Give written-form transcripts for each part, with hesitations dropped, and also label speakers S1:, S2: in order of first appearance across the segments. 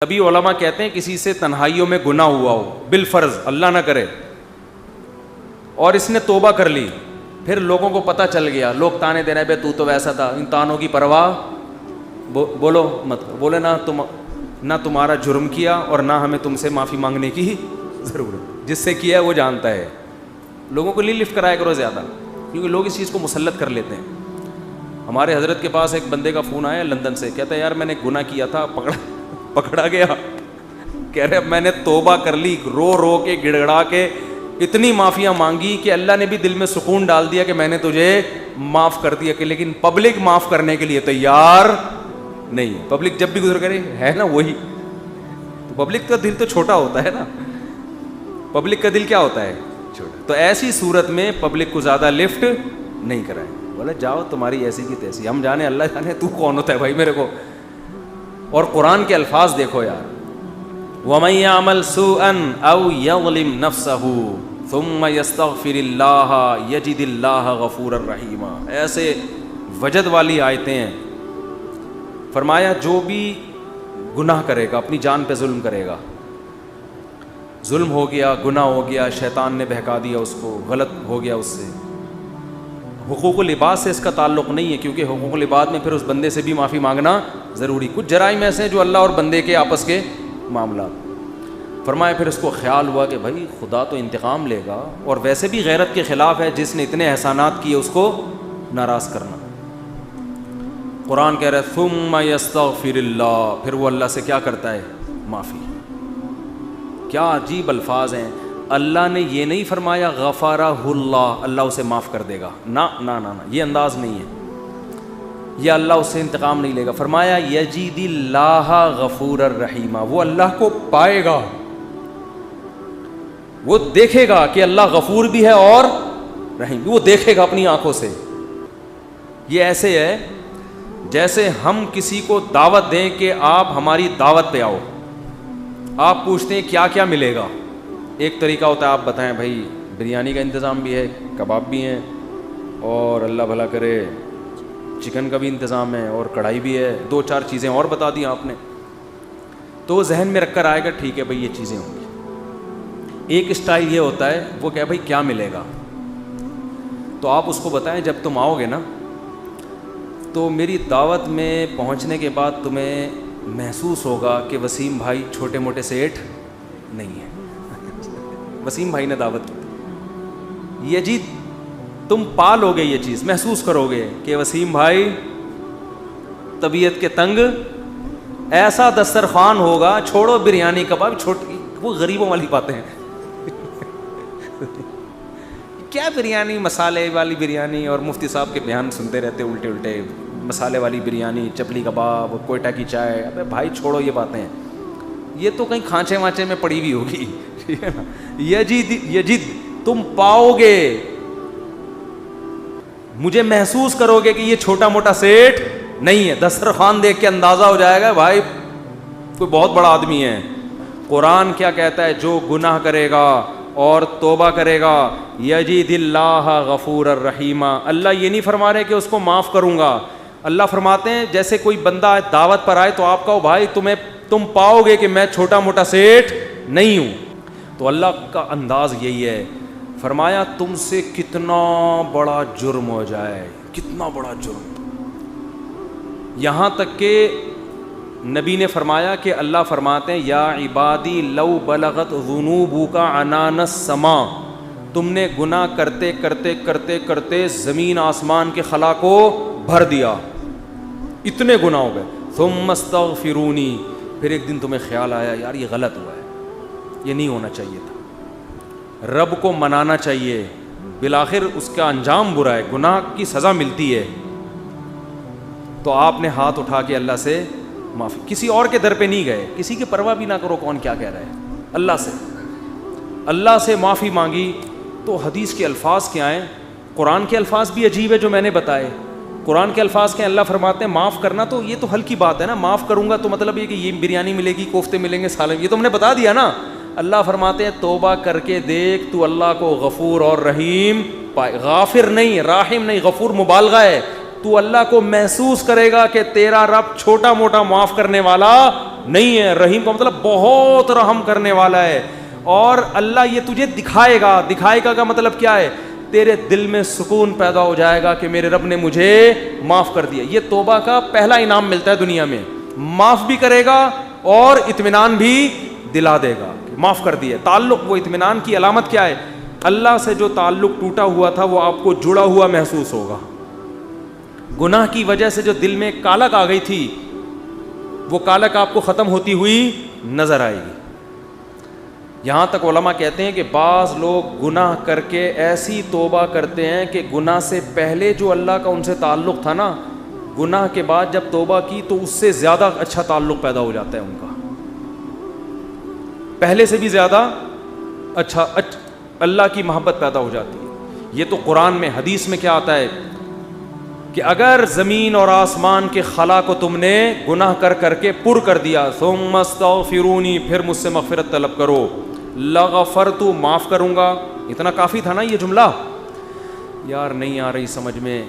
S1: ابھی علماء کہتے ہیں کسی سے تنہائیوں میں گناہ ہوا ہو بالفرض، اللہ نہ کرے، اور اس نے توبہ کر لی، پھر لوگوں کو پتہ چل گیا، لوگ تانے دے رہے بے تو ویسا تھا، ان تانوں کی پرواہ بولو مت، بولے نہ تمہارا جرم کیا اور نہ ہمیں تم سے معافی مانگنے کی ضرورت، جس سے کیا ہے وہ جانتا ہے. لوگوں کو لفٹ کرایا کرو زیادہ، کیونکہ لوگ اس چیز کو مسلط کر لیتے ہیں. ہمارے حضرت کے پاس ایک بندے کا فون آیا لندن سے، کہتا ہے یار میں نے گناہ کیا تھا، پکڑا گیا، کہہ رہے اب میں نے توبہ کر لی، رو رو کے گڑ گڑا کے اتنی معافیاں مانگی کہ اللہ نے بھی دل میں سکون ڈال دیا کہ میں نے تجھے معاف کر دیا، کہ لیکن پبلک معاف کرنے کے لیے تیار نہیں. پبلک جب بھی گزر کرے ہے نا وہی، تو پبلک کا دل تو چھوٹا ہوتا ہے نا، پبلک کا دل کیا ہوتا ہے چھوٹا. تو ایسی صورت میں پبلک کو زیادہ لفٹ نہیں کرائے، بولے جاؤ تمہاری ایسی کی تیسی، ہم جانے اللہ جانے تو کون ہوتا ہے بھائی میرے کو. اور قرآن کے الفاظ دیکھو یار، وَمَن يَعْمَلْ سُوءًا أَوْ يَظْلِمْ نَفْسَهُ ثُمَّ يَسْتَغْفِرِ اللَّهَ يَجِدِ اللَّهَ غَفُورًا رَحِيمًا. ایسے وجد والی آیتیں ہیں. فرمایا جو بھی گناہ کرے گا، اپنی جان پہ ظلم کرے گا، ظلم ہو گیا، گناہ ہو گیا، شیطان نے بہکا دیا اس کو، غلط ہو گیا اس سے، حقوق العباد سے اس کا تعلق نہیں ہے، کیونکہ حقوق العباد میں پھر اس بندے سے بھی معافی مانگنا ضروری. کچھ جرائم ایسے ہیں جو اللہ اور بندے کے آپس کے معاملات. فرمایا پھر اس کو خیال ہوا کہ بھائی خدا تو انتقام لے گا، اور ویسے بھی غیرت کے خلاف ہے جس نے اتنے احسانات کیے اس کو ناراض کرنا. قرآن کہہ رہا ہے ثم یستغفر اللہ، پھر وہ اللہ سے کیا کرتا ہے؟ معافی. کیا عجیب الفاظ ہیں. اللہ نے یہ نہیں فرمایا غفرہ اللہ، اللہ اسے معاف کر دے گا، نہ نہ نہ نہ، یہ انداز نہیں ہے، یہ اللہ اس سے انتقام نہیں لے گا. فرمایا یجید اللہ غفور الرحیم، وہ اللہ کو پائے گا، وہ دیکھے گا کہ اللہ غفور بھی ہے اور رحیم، وہ دیکھے گا اپنی آنکھوں سے. یہ ایسے ہے جیسے ہم کسی کو دعوت دیں کہ آپ ہماری دعوت پہ آؤ، آپ پوچھتے ہیں کیا کیا ملے گا. ایک طریقہ ہوتا ہے آپ بتائیں بھائی بریانی کا انتظام بھی ہے، کباب بھی ہیں، اور اللہ بھلا کرے چکن کا بھی انتظام ہے، اور کڑھائی بھی ہے، 2-4 چیزیں اور بتا دی آپ نے، تو ذہن میں رکھ کر آئے گا ٹھیک ہے بھائی یہ چیزیں ہوں گی. ایک اسٹائل یہ ہوتا ہے وہ کہ بھائی کیا ملے گا، تو آپ اس کو بتائیں جب تم آؤ گے نا تو میری دعوت میں پہنچنے کے بعد تمہیں محسوس ہوگا کہ وسیم بھائی چھوٹے موٹے سیٹ نہیں ہیں. وسیم بھائی نے دعوت کی، یہ جی تم پالو گے، یہ چیز محسوس کرو گے کہ وسیم بھائی طبیعت کے تنگ، ایسا دسترخوان ہوگا، چھوڑو بریانی کباب، چھوٹی وہ غریبوں والی باتیں ہیں. کیا بریانی، مسالے والی بریانی، اور مفتی صاحب کے بیان سنتے رہتے الٹے الٹے، مسالے والی بریانی، چپلی کباب، کوئٹہ کی چائے. ابے بھائی چھوڑو یہ باتیں، یہ تو کہیں کھانچے وانچے میں پڑی ہوئی ہوگی. ٹھیک ہے نا. یجد تم پاؤ گے، مجھے محسوس کرو گے کہ یہ چھوٹا موٹا سیٹ نہیں ہے. دسترخوان دیکھ کے اندازہ ہو جائے گا بھائی کوئی بہت بڑا آدمی ہے. قرآن کیا کہتا ہے؟ جو گناہ کرے گا اور توبہ کرے گا، یجید اللہ غفور الرحیم. اللہ یہ نہیں فرما رہے کہ اس کو معاف کروں گا، اللہ فرماتے ہیں جیسے کوئی بندہ دعوت پر آئے تو آپ کہو بھائی تم پاؤ گے کہ میں چھوٹا موٹا سیٹ نہیں ہوں. تو اللہ کا انداز یہی ہے. فرمایا تم سے کتنا بڑا جرم ہو جائے، کتنا بڑا جرم، یہاں تک کہ نبی نے فرمایا کہ اللہ فرماتے ہیں یا عبادی لو بلغت ذنوبک عنان السماء، تم نے گناہ کرتے کرتے کرتے کرتے زمین آسمان کے خلا کو بھر دیا، اتنے گناہ ہو گئے. ثم استغفرونی، پھر ایک دن تمہیں خیال آیا یار یہ غلط ہوا ہے، یہ نہیں ہونا چاہیے تھا، رب کو منانا چاہیے، بالآخر اس کا انجام برا ہے، گناہ کی سزا ملتی ہے. تو آپ نے ہاتھ اٹھا کے اللہ سے معافی، کسی اور کے در پہ نہیں گئے، کسی کی پرواہ بھی نہ کرو کون کیا کہہ رہا ہے، اللہ سے معافی مانگی. تو حدیث کے الفاظ کیا ہیں؟ قرآن کے الفاظ بھی عجیب ہے جو میں نے بتائے. قرآن کے الفاظ کے اللہ فرماتے ہیں معاف کرنا تو یہ تو ہلکی بات ہے نا، معاف کروں گا تو مطلب یہ کہ یہ بریانی ملے گی، کوفتے ملیں گے، سالن، یہ تو ہم نے بتا دیا نا. اللہ فرماتے ہیں توبہ کر کے دیکھ تو اللہ کو غفور اور رحیم پائے. غافر نہیں، راحم نہیں، غفور مبالغہ ہے. تو اللہ کو محسوس کرے گا کہ تیرا رب چھوٹا موٹا معاف کرنے والا نہیں ہے. رحیم کا مطلب بہت رحم کرنے والا ہے. اور اللہ یہ تجھے دکھائے گا. دکھائے گا کا مطلب کیا ہے؟ تیرے دل میں سکون پیدا ہو جائے گا کہ میرے رب نے مجھے معاف کر دیا. یہ توبہ کا پہلا انعام ملتا ہے دنیا میں. معاف بھی کرے گا اور اطمینان بھی دلا دے گا کہ معاف کر دیا. تعلق, وہ اطمینان کی علامت کیا ہے؟ اللہ سے جو تعلق ٹوٹا ہوا تھا وہ آپ کو جڑا ہوا محسوس ہوگا. گناہ کی وجہ سے جو دل میں کالک آ گئی تھی وہ کالک آپ کو ختم ہوتی ہوئی نظر آئے گی. یہاں تک علماء کہتے ہیں کہ بعض لوگ گناہ کر کے ایسی توبہ کرتے ہیں کہ گناہ سے پہلے جو اللہ کا ان سے تعلق تھا نا, گناہ کے بعد جب توبہ کی تو اس سے زیادہ اچھا تعلق پیدا ہو جاتا ہے ان کا, پہلے سے بھی زیادہ اچھا اللہ کی محبت پیدا ہو جاتی ہے. یہ تو قرآن میں, حدیث میں کیا آتا ہے کہ اگر زمین اور آسمان کے خلا کو تم نے گناہ کر کر کے پر کر دیا, ثم استغفرونی, پھر مجھ سے مغفرت طلب کرو, لغفرت, معاف کروں گا. اتنا کافی تھا نا یہ جملہ. یار نہیں آ رہی سمجھ میں.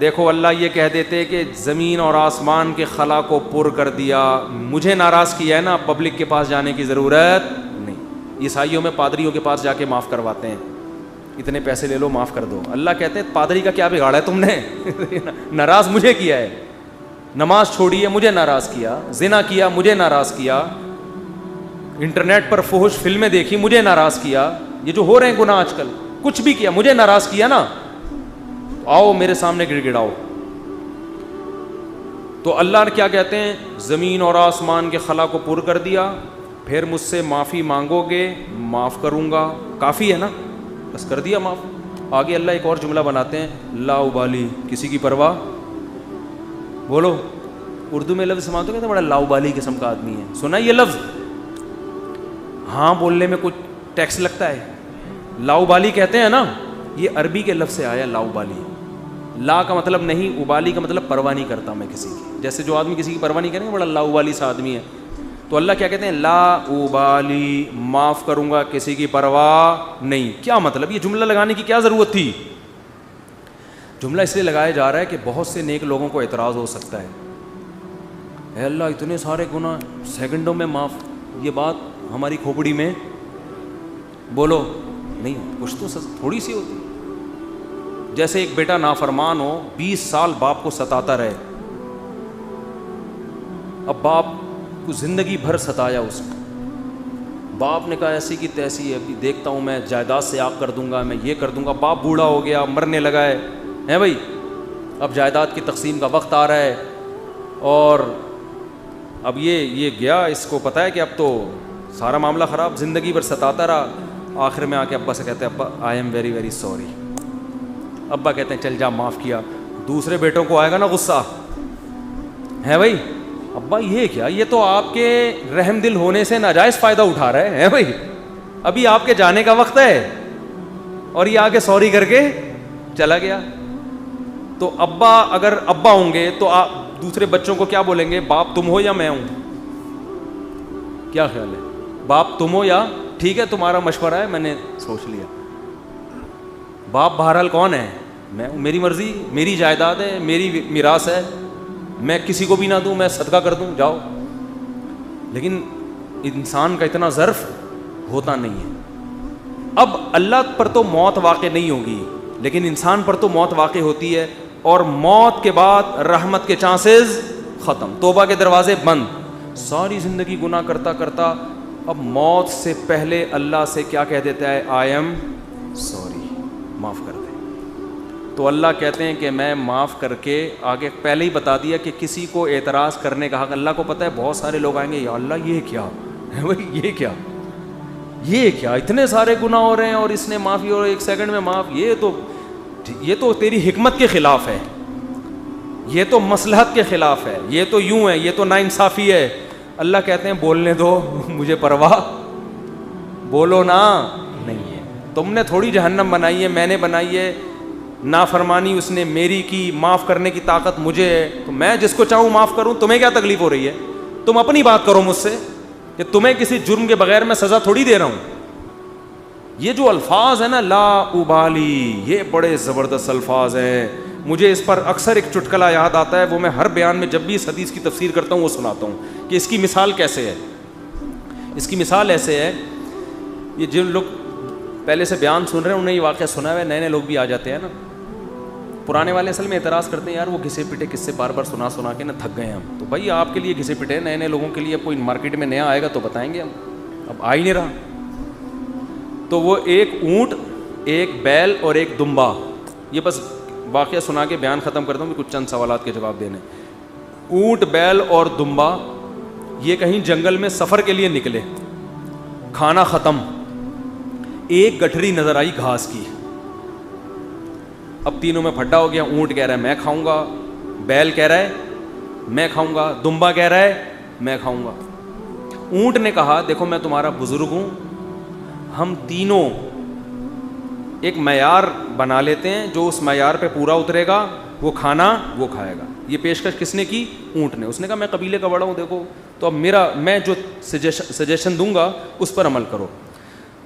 S1: دیکھو اللہ یہ کہہ دیتے کہ زمین اور آسمان کے خلا کو پر کر دیا, مجھے ناراض کیا ہے نا, پبلک کے پاس جانے کی ضرورت نہیں. عیسائیوں میں پادریوں کے پاس جا کے معاف کرواتے ہیں, اتنے پیسے لے لو معاف کر دو. اللہ کہتے ہیں پادری کا کیا بگاڑا ہے تم نے, ناراض مجھے کیا ہے. نماز چھوڑی ہے, مجھے ناراض کیا. زنا کیا, مجھے ناراض کیا. انٹرنیٹ پر فحش فلمیں دیکھی, مجھے ناراض کیا. یہ جو ہو رہے ہیں گناہ آج کل, کچھ بھی کیا, مجھے ناراض کیا نا, آؤ میرے سامنے گڑ گڑاؤ. تو اللہ نے کیا کہتے ہیں, زمین اور آسمان کے خلا کو پر کر دیا, پھر مجھ سے معافی مانگو گے, معاف کروں گا. کافی ہے نا, بس کر دیا معاف. آگے اللہ ایک اور جملہ بناتے ہیں, لا ابالی, کسی کی پرواہ. بولو, اردو میں لفظ سماتے کہتے ہیں بڑا لا ابالی قسم کا آدمی ہے. سنا یہ لفظ؟ ہاں بولنے میں کچھ ٹیکس لگتا ہے. لا ابالی کہتے ہیں نا, یہ عربی کے لفظ سے آیا لا ابالی. لا کا مطلب نہیں, ابالی کا مطلب پرواہ نہیں کرتا میں کسی کی. جیسے جو آدمی کسی کی پرواہ نہیں کرے بڑا لا ابالی سا آدمی ہے. تو اللہ کیا کہتے ہیں, لا ابالی, معاف کروں گا, کسی کی پرواہ نہیں. کیا مطلب؟ یہ جملہ لگانے کی کیا ضرورت تھی؟ جملہ اس لیے لگایا جا رہا ہے کہ بہت سے نیک لوگوں کو اعتراض ہو سکتا ہے, اے اللہ اتنے سارے گناہ سیکنڈوں میں معاف. یہ بات ہماری کھوپڑی میں بولو نہیں, کچھ تو تھوڑی سی ہوتی. جیسے ایک بیٹا نافرمان ہو, 20 سال باپ کو ستاتا رہے. اب باپ کو زندگی بھر ستایا اس کو, باپ نے کہا ایسی کی تیسی ہے, ابھی دیکھتا ہوں میں جائیداد سے آگ کر دوں گا, میں یہ کر دوں گا. باپ بوڑھا ہو گیا, مرنے لگا ہے بھائی, اب جائیداد کی تقسیم کا وقت آ رہا ہے, اور اب یہ گیا, اس کو پتہ ہے کہ اب تو سارا معاملہ خراب, زندگی بھر ستاتا رہا. آخر میں آ کے ابا سے کہتے ہیں, ابا I am very very sorry. ابا کہتے ہیں چل جا معاف کیا. دوسرے بیٹوں کو آئے گا نا غصہ, ہے بھائی ابا یہ کیا, یہ تو آپ کے رحم دل ہونے سے ناجائز فائدہ اٹھا رہے ہیں بھائی, ابھی آپ کے جانے کا وقت ہے, اور یہ آ کے سوری کر کے چلا گیا. تو ابا اگر ابا ہوں گے تو آپ دوسرے بچوں کو کیا بولیں گے, باپ تم ہو یا میں ہوں؟ کیا خیال ہے, باپ تم ہو یا ٹھیک ہے تمہارا مشورہ ہے میں نے سوچ لیا. باپ بہرحال کون ہے, میں, میری مرضی, میری جائیداد ہے, میری میراث ہے, میں کسی کو بھی نہ دوں, میں صدقہ کر دوں, جاؤ. لیکن انسان کا اتنا ظرف ہوتا نہیں ہے. اب اللہ پر تو موت واقع نہیں ہوگی, لیکن انسان پر تو موت واقع ہوتی ہے, اور موت کے بعد رحمت کے چانسز ختم, توبہ کے دروازے بند. ساری زندگی گناہ کرتا کرتا اب موت سے پہلے اللہ سے کیا کہہ دیتا ہے, آئی ایم سوری, معاف کر دے. تو اللہ کہتے ہیں کہ میں معاف کر کے, آگے پہلے ہی بتا دیا کہ کسی کو اعتراض کرنے کا حق, اللہ کو پتہ ہے بہت سارے لوگ آئیں گے, یا اللہ یہ کیا ہے بھائی, یہ کیا اتنے سارے گناہ ہو رہے ہیں اور اس نے معافی اور 1 سیکنڈ میں معاف, یہ تو تیری حکمت کے خلاف ہے, یہ تو مصلحت کے خلاف ہے, یہ تو یوں ہے, یہ تو ناانصافی ہے. اللہ کہتے ہیں بولنے دو, مجھے پرواہ, بولو نا, نہیں ہے. تم نے تھوڑی جہنم بنائی ہے, میں نے بنائی ہے. نافرمانی اس نے میری کی, معاف کرنے کی طاقت مجھے ہے, تو میں جس کو چاہوں معاف کروں. تمہیں کیا تکلیف ہو رہی ہے؟ تم اپنی بات کرو مجھ سے, کہ تمہیں کسی جرم کے بغیر میں سزا تھوڑی دے رہا ہوں. یہ جو الفاظ ہیں نا لا ابالی, یہ بڑے زبردست الفاظ ہیں. مجھے اس پر اکثر ایک چٹکلا یاد آتا ہے, وہ میں ہر بیان میں جب بھی اس حدیث کی تفسیر کرتا ہوں وہ سناتا ہوں کہ اس کی مثال کیسے ہے. اس کی مثال ایسے ہے, یہ جن لوگ پہلے سے بیان سن رہے ہیں انہیں یہ واقعہ سنا ہوا ہے, نئے نئے لوگ بھی آ جاتے ہیں نا, پرانے والے اصل میں اعتراض کرتے ہیں یار وہ گھسے پٹے قصے بار بار سنا سنا کے نا تھک گئے ہم. تو بھائی آپ کے لیے گھسے پٹے, نئے نئے لوگوں کے لیے کوئی مارکیٹ میں نیا آئے گا تو بتائیں گے ہم, اب آ ہی نہیں رہا. تو وہ ایک اونٹ, ایک بیل اور ایک دمبا, یہ بس واقعہ سنا کے بیان ختم کرتا ہوں, کچھ چند سوالات کے جواب دینے. اونٹ, بیل اور دمبا یہ کہیں جنگل میں سفر کے لیے نکلے, کھانا ختم, ایک گٹھری نظر آئی گھاس کی. اب تینوں میں پھڈا ہو گیا, اونٹ کہہ رہا ہے میں کھاؤں گا, بیل کہہ رہا ہے میں کھاؤں گا, دمبا کہہ رہا ہے میں کھاؤں گا. اونٹ نے کہا دیکھو میں تمہارا بزرگ ہوں, ہم تینوں ایک معیار بنا لیتے ہیں, جو اس معیار پہ پورا اترے گا وہ کھانا وہ کھائے گا. یہ پیشکش کس نے کی؟ اونٹ نے. اس نے کہا میں قبیلے کا بڑا ہوں, دیکھو تو اب میں جو سجیشن دوں گا اس پر عمل کرو.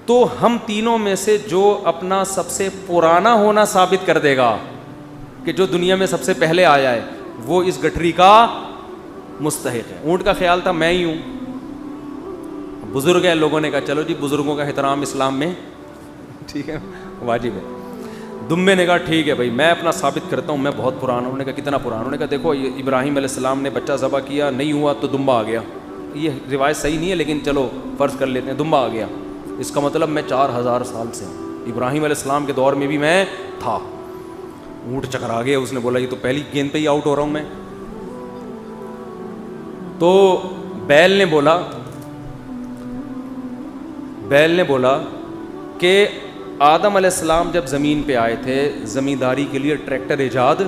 S1: تو ہم تینوں میں سے جو اپنا سب سے پرانا ہونا ثابت کر دے گا کہ جو دنیا میں سب سے پہلے آیا ہے وہ اس گٹھری کا مستحق ہے. اونٹ کا خیال تھا میں ہی ہوں, بزرگ ہے, لوگوں نے کہا چلو جی بزرگوں کا احترام اسلام میں ٹھیک ہے واجب ہے. دمبے نے کہا ٹھیک ہے بھائی میں اپنا ثابت کرتا ہوں میں بہت پرانا ہوں. انہوں نے کہا کتنا پرانا؟ انہوں نے کہا دیکھو ابراہیم علیہ السلام نے بچہ ذبح کیا, نہیں ہوا تو دمبا آ گیا. یہ روایت صحیح نہیں ہے لیکن چلو فرض کر لیتے ہیں, دمبا آ گیا. اس کا مطلب میں 4000 سال سے ہوں, ابراہیم علیہ السلام کے دور میں بھی میں تھا. اونٹ چکرا گیا, اس نے بولا یہ تو پہلی گیند پہ ہی آؤٹ ہو رہا ہوں میں. تو بیل نے بولا کہ آدم علیہ السلام جب زمین پہ آئے تھے زمینداری کے لیے ٹریکٹر ایجاد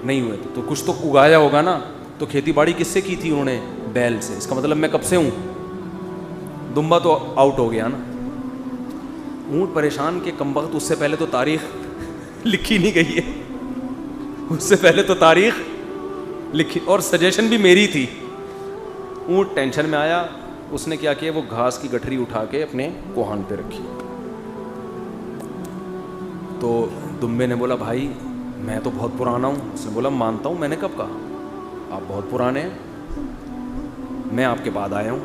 S1: نہیں ہوئے تھے, تو کچھ تو اگایا ہوگا نا, تو کھیتی باڑی کس سے کی تھی انہوں نے؟ بیل سے. اس کا مطلب میں کب سے ہوں. دمبا تو آؤٹ ہو گیا نا. اونٹ پریشان کہ کمبخت اس سے پہلے تو تاریخ لکھی نہیں گئی ہے, اس سے پہلے تو تاریخ لکھی اور سجیشن بھی میری تھی. اونٹ ٹینشن میں آیا, اس نے کیا کیا, وہ گھاس کی گٹھری اٹھا کے اپنے کوہان پہ رکھی. تو دمبے نے بولا بھائی میں تو بہت پرانا ہوں. اس نے بولا مانتا ہوں, میں نے کب کہا, آپ بہت پرانے ہیں, میں آپ کے بعد آیا ہوں.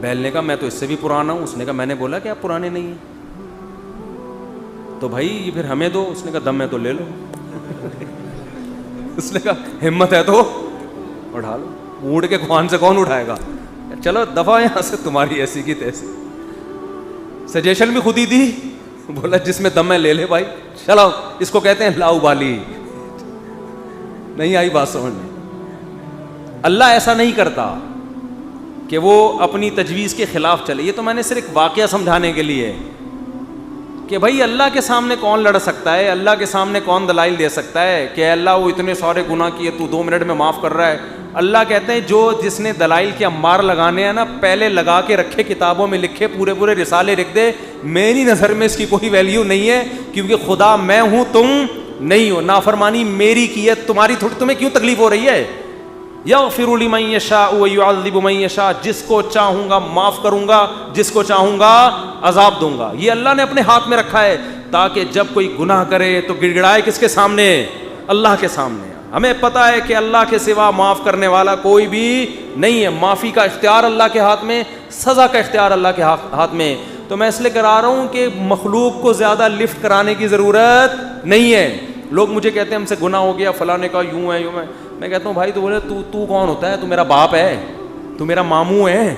S1: بیل نے کہا میں تو اس سے بھی پرانا ہوں. اس نے کہا میں نے بولا کہ آپ پرانے نہیں ہیں, تو بھائی یہ پھر ہمیں دو. اس نے کہا دم ہے تو لے لو. اس نے کہا ہمت ہے تو اٹھا لو. اونٹ کے کوہان سے کون اٹھائے گا, چلو دفعہ یہاں سے, تمہاری ایسی کی تیسی. سجیشن بھی خود ہی دی, بولا جس میں دم ہے لے لے بھائی, چلو. اس کو کہتے ہیں لاؤ بالی. نہیں آئی بات سمجھ میں؟ اللہ ایسا نہیں کرتا کہ وہ اپنی تجویز کے خلاف چلے. یہ تو میں نے صرف واقعہ سمجھانے کے لیے کہ بھائی اللہ کے سامنے کون لڑ سکتا ہے, اللہ کے سامنے کون دلائل دے سکتا ہے کہ اللہ وہ اتنے سارے گناہ کیے تو 2 منٹ میں معاف کر رہا ہے. اللہ کہتے ہیں جو جس نے دلائل کے امار لگانے ہیں نا, پہلے لگا کے رکھے, کتابوں میں لکھے, پورے رسالے لکھ دے. میری نظر میں اس کی کوئی ویلیو نہیں ہے, کیونکہ خدا میں ہوں تم نہیں ہو. نافرمانی میری کی ہے, تمہاری تھوڑی. تمہیں کیوں تکلیف ہو رہی ہے؟ یغفر لمن یشاء ویعذب من یشاء, جس کو چاہوں گا معاف کروں گا, جس کو چاہوں گا عذاب دوں گا. یہ اللہ نے اپنے ہاتھ میں رکھا ہے تاکہ جب کوئی گناہ کرے تو گڑ گڑائے کس کے سامنے؟ اللہ کے سامنے. ہمیں پتہ ہے کہ اللہ کے سوا معاف کرنے والا کوئی بھی نہیں ہے. معافی کا اختیار اللہ کے ہاتھ میں, سزا کا اختیار اللہ کے ہاتھ میں. تو میں اس لیے کرا رہا ہوں کہ مخلوق کو زیادہ لفٹ کرانے کی ضرورت نہیں ہے. لوگ مجھے کہتے ہیں ہم سے گناہ ہو گیا, فلاں نے کہا یوں ہے یوں ہے. میں کہتا ہوں بھائی تو بولے تو کون ہوتا ہے؟ تو میرا باپ ہے, تو میرا ماموں ہے,